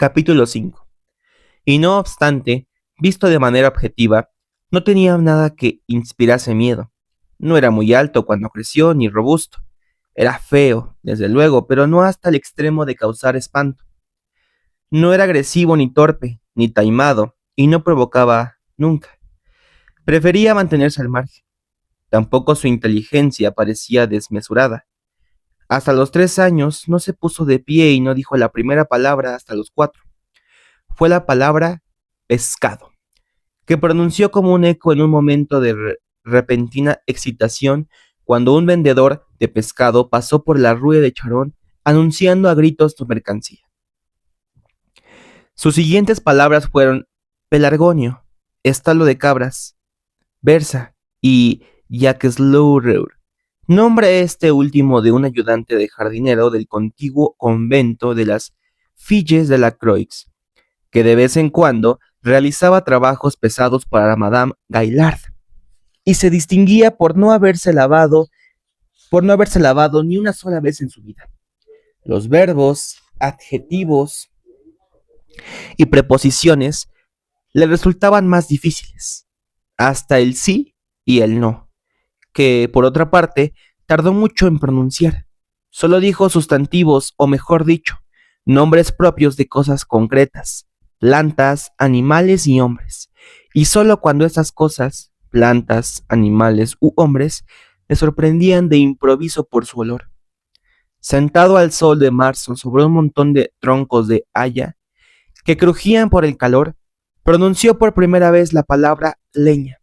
Capítulo 5. Y no obstante, visto de manera objetiva, no tenía nada que inspirase miedo. No era muy alto cuando creció ni robusto. Era feo, desde luego, pero no hasta el extremo de causar espanto. No era agresivo ni torpe, ni taimado, y no provocaba nunca. Prefería mantenerse al margen. Tampoco su inteligencia parecía desmesurada. Hasta los 3 años no se puso de pie y no dijo la primera palabra hasta los 4. Fue la palabra pescado, que pronunció como un eco en un momento de repentina excitación cuando un vendedor de pescado pasó por la rue de Charon anunciando a gritos su mercancía. Sus siguientes palabras fueron pelargonio, estalo de cabras, versa y Jacques-Laureur, nombre este último de un ayudante de jardinero del contiguo convento de las Filles de la Croix, que de vez en cuando realizaba trabajos pesados para Madame Gaillard, y se distinguía por no haberse lavado ni una sola vez en su vida. Los verbos, adjetivos y preposiciones le resultaban más difíciles, hasta el sí y el no, que por otra parte tardó mucho en pronunciar. Solo dijo sustantivos, o mejor dicho, nombres propios de cosas concretas, plantas, animales y hombres, y solo cuando esas cosas, plantas, animales u hombres, le sorprendían de improviso por su olor. Sentado al sol de marzo sobre un montón de troncos de haya que crujían por el calor, pronunció por primera vez la palabra leña.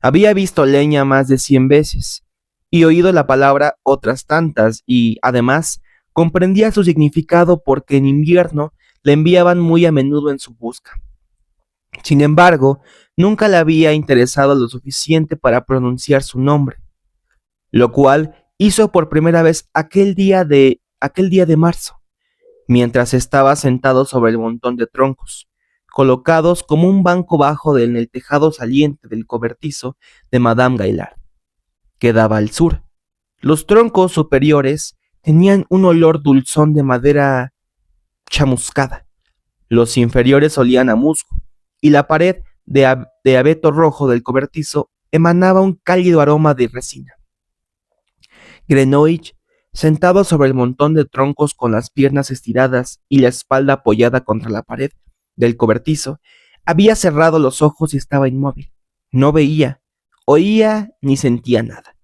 Había visto leña más de 100 veces y oído la palabra otras tantas y, además, comprendía su significado porque en invierno le enviaban muy a menudo en su busca. Sin embargo, nunca le había interesado lo suficiente para pronunciar su nombre, lo cual hizo por primera vez aquel día de marzo, mientras estaba sentado sobre el montón de troncos, colocados como un banco bajo en el tejado saliente del cobertizo de Madame Gaillard, que daba al sur. Los troncos superiores tenían un olor dulzón de madera chamuscada. Los inferiores olían a musgo, y la pared de abeto rojo del cobertizo emanaba un cálido aroma de resina. Grenouille, sentado sobre el montón de troncos con las piernas estiradas y la espalda apoyada contra la pared del cobertizo, había cerrado los ojos y estaba inmóvil. No veía, oía ni sentía nada.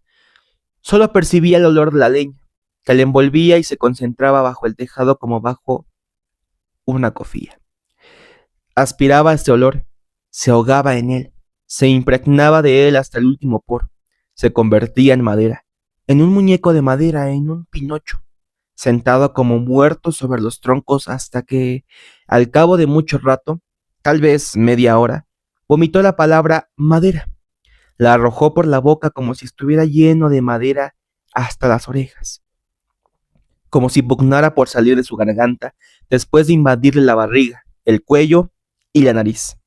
Solo percibía el olor de la leña, que le envolvía y se concentraba bajo el tejado como bajo una cofía. Aspiraba este olor, se ahogaba en él, se impregnaba de él hasta el último poro, se convertía en madera, en un muñeco de madera, en un pinocho, sentado como muerto sobre los troncos hasta que, al cabo de mucho rato, tal vez media hora, vomitó la palabra madera. La arrojó por la boca como si estuviera lleno de madera hasta las orejas, como si pugnara por salir de su garganta después de invadirle la barriga, el cuello y la nariz.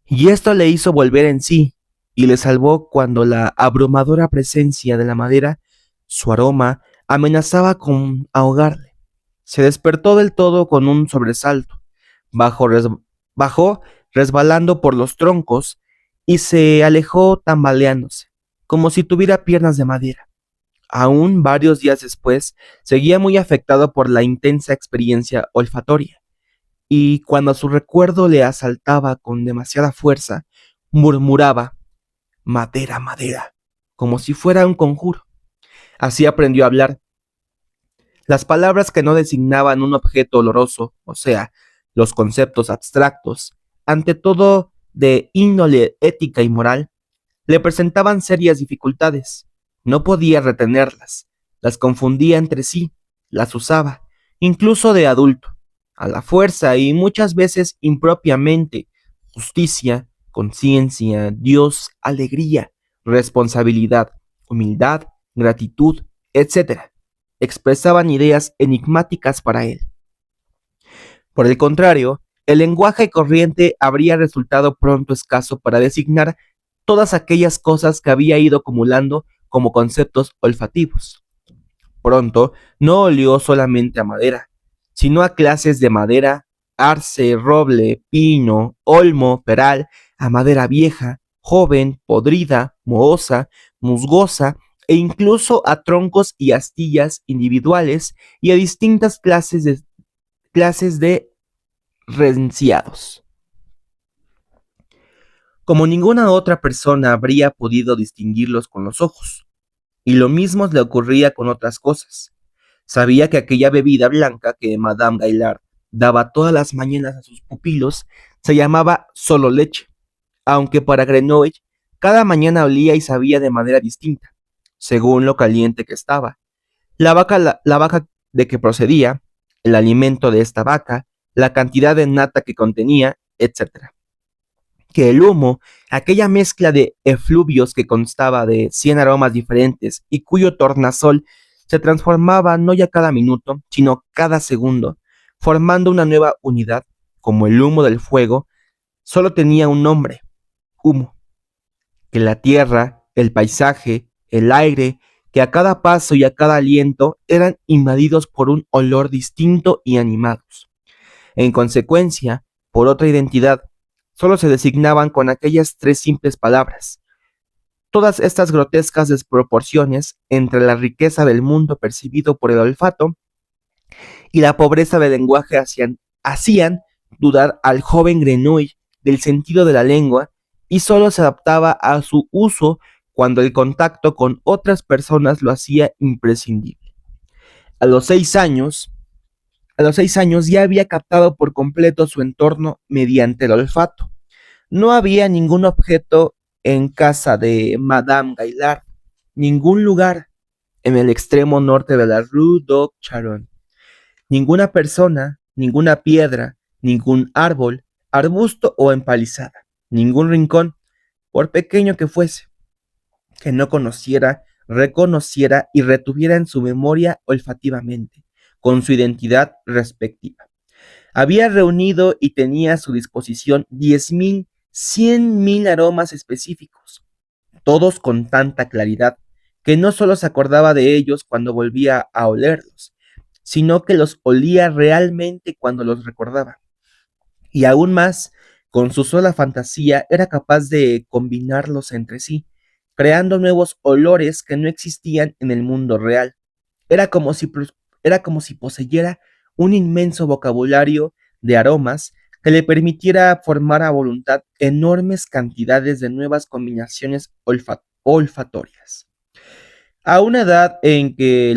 Y esto le hizo volver en sí y le salvó cuando la abrumadora presencia de la madera, su aroma, amenazaba con ahogarle. Se despertó del todo con un sobresalto, bajó resbalando por los troncos y se alejó tambaleándose, como si tuviera piernas de madera. Aún varios días después, seguía muy afectado por la intensa experiencia olfatoria, y cuando su recuerdo le asaltaba con demasiada fuerza, murmuraba madera, madera, como si fuera un conjuro. Así aprendió a hablar. Las palabras que no designaban un objeto oloroso, o sea, los conceptos abstractos, ante todo de índole ética y moral, le presentaban serias dificultades. No podía retenerlas, las confundía entre sí, las usaba, incluso de adulto, a la fuerza y muchas veces impropiamente. Justicia, conciencia, Dios, alegría, responsabilidad, humildad, gratitud, etc. Expresaban ideas enigmáticas para él. Por el contrario, el lenguaje corriente habría resultado pronto escaso para designar todas aquellas cosas que había ido acumulando como conceptos olfativos. Pronto no olió solamente a madera, sino a clases de madera, arce, roble, pino, olmo, peral, a madera vieja, joven, podrida, mohosa, musgosa, e incluso a troncos y astillas individuales y a distintas clases de renciados. Como ninguna otra persona habría podido distinguirlos con los ojos, y lo mismo le ocurría con otras cosas. Sabía que aquella bebida blanca que Madame Gaillard daba todas las mañanas a sus pupilos se llamaba solo leche, aunque para Grenouille cada mañana olía y sabía de manera distinta, según lo caliente que estaba. La vaca de que procedía, el alimento de esta vaca, la cantidad de nata que contenía, etcétera. Que el humo, aquella mezcla de efluvios que constaba de 100 aromas diferentes y cuyo tornasol se transformaba no ya cada minuto, sino cada segundo, formando una nueva unidad, como el humo del fuego, solo tenía un nombre: humo. Que la tierra, el paisaje, el aire, que a cada paso y a cada aliento eran invadidos por un olor distinto y animados. En consecuencia, por otra identidad, solo se designaban con aquellas tres simples palabras. Todas estas grotescas desproporciones entre la riqueza del mundo percibido por el olfato y la pobreza del lenguaje hacían dudar al joven Grenouille del sentido de la lengua, y solo se adaptaba a su uso cuando el contacto con otras personas lo hacía imprescindible. A los 6 años, ya había captado por completo su entorno mediante el olfato. No había ningún objeto en casa de Madame Gaillard, ningún lugar en el extremo norte de la Rue du Charon, ninguna persona, ninguna piedra, ningún árbol, arbusto o empalizada, ningún rincón, por pequeño que fuese, que no conociera, reconociera y retuviera en su memoria olfativamente, con su identidad respectiva. Había reunido y tenía a su disposición 10.000, 100.000 aromas específicos, todos con tanta claridad que no solo se acordaba de ellos cuando volvía a olerlos, sino que los olía realmente cuando los recordaba. Y aún más, con su sola fantasía era capaz de combinarlos entre sí, creando nuevos olores que no existían en el mundo real. Era como si, era como si poseyera un inmenso vocabulario de aromas que le permitiera formar a voluntad enormes cantidades de nuevas combinaciones olfatorias. A una edad en que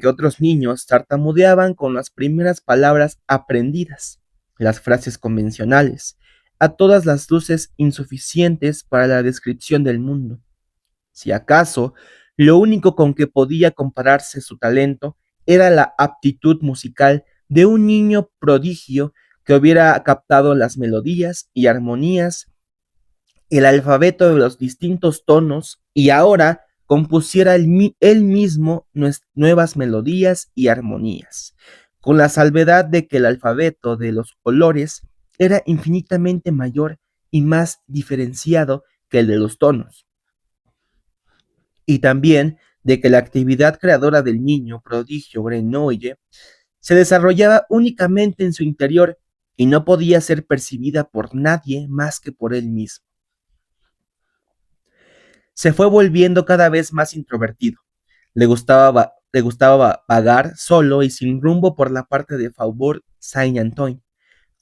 otros niños tartamudeaban con las primeras palabras aprendidas, las frases convencionales, a todas las luces insuficientes para la descripción del mundo. Si acaso, lo único con que podía compararse su talento era la aptitud musical de un niño prodigio que hubiera captado las melodías y armonías, el alfabeto de los distintos tonos, y ahora compusiera él mismo nuevas melodías y armonías, con la salvedad de que el alfabeto de los olores era infinitamente mayor y más diferenciado que el de los tonos, y también de que la actividad creadora del niño prodigio Grenouille se desarrollaba únicamente en su interior y no podía ser percibida por nadie más que por él mismo. Se fue volviendo cada vez más introvertido. Le gustaba vagar solo y sin rumbo por la parte de Faubourg Saint-Antoine,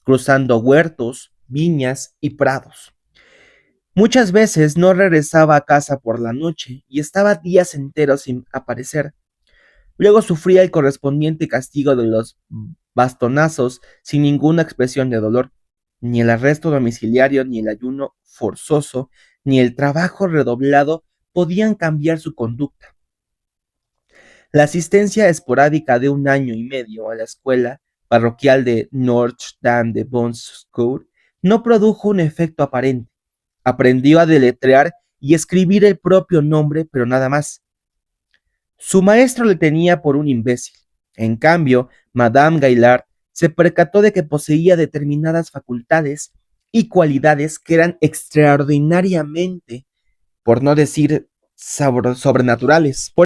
cruzando huertos, viñas y prados. Muchas veces no regresaba a casa por la noche y estaba días enteros sin aparecer. Luego sufría el correspondiente castigo de los bastonazos sin ninguna expresión de dolor. Ni el arresto domiciliario, ni el ayuno forzoso, ni el trabajo redoblado podían cambiar su conducta. La asistencia esporádica de 1 año y medio a la escuela parroquial de Notre-Dame-de-Bons-Secours no produjo un efecto aparente. Aprendió a deletrear y escribir el propio nombre, pero nada más. Su maestro le tenía por un imbécil. En cambio, Madame Gaillard se percató de que poseía determinadas facultades y cualidades que eran extraordinariamente, por no decir sobrenaturales.